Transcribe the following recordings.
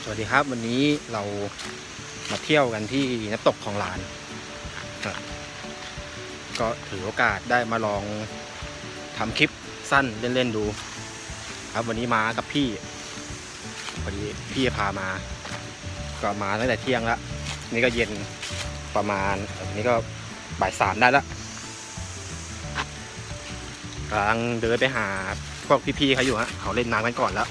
สวัสดีครับวันนี้เรามาเที่ยวกันที่น้ำตกของหลานก็ถือโอกาสได้มาลองทำคลิปสั้นเล่นๆดูครับวันนี้มากับพี่พอดีพี่พามาก็มาตั้งแต่เที่ยงแล้วนี่ก็เย็นประมาณนี้ก็บ่ายสามได้แล้วกำลังเดินไปหาพวกพี่ๆเขาอยู่ฮะเขาเล่นน้ำกันก่อนแล้ว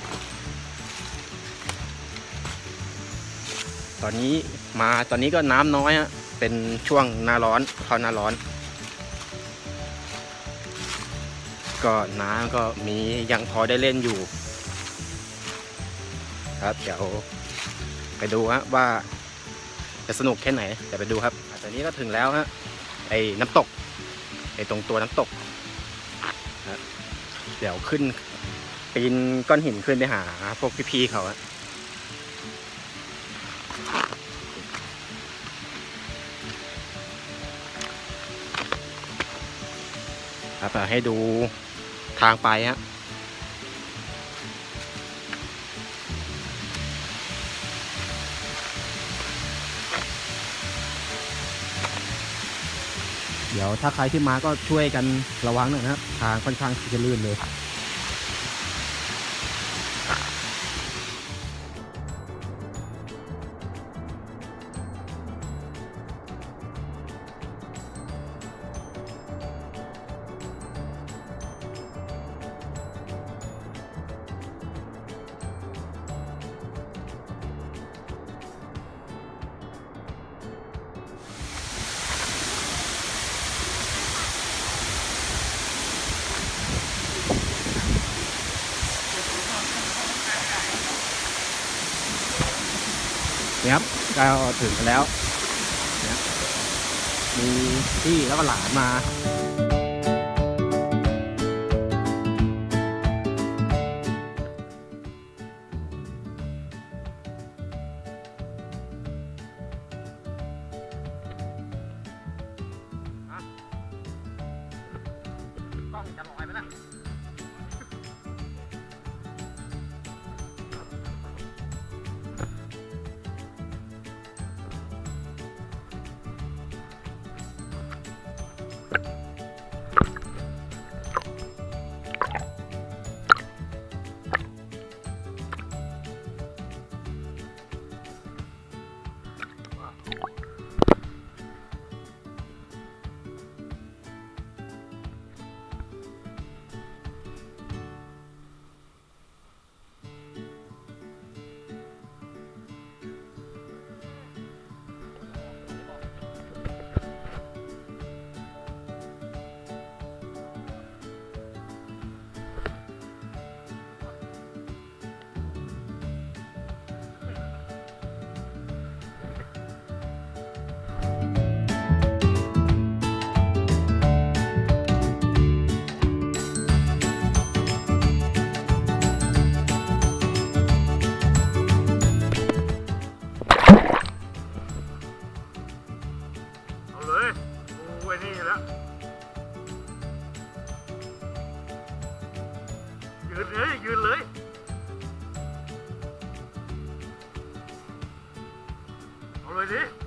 ตอนนี้ก็น้ำน้อยฮะเป็นช่วงหน้าร้อนเข้าหน้าร้อนก็น้ำก็มียังพอได้เล่นอยู่ครับเดี๋ยวไปดูฮะว่าจะสนุกแค่ไหนเดี๋ยวไปดูครับตอนนี้ก็ถึงแล้วฮะไอ้น้ำตกไอ้ตรงตัวน้ำตกนะเดี๋ยวขึ้นปีนก้อนหินขึ้นไปหาพวกพี่ๆเขาอะครับให้ดูทางไปฮะเดี๋ยวถ้าใครที่มาก็ช่วยกันระวังหน่อยนะครับทางค่อนข้างที่จะลื่นเลยนี่ครับก็ถึงกันแล้วนะมีพี่แล้วก็หลานมากล้องจะลอยไปนะยืนเลยเอาเลยดิ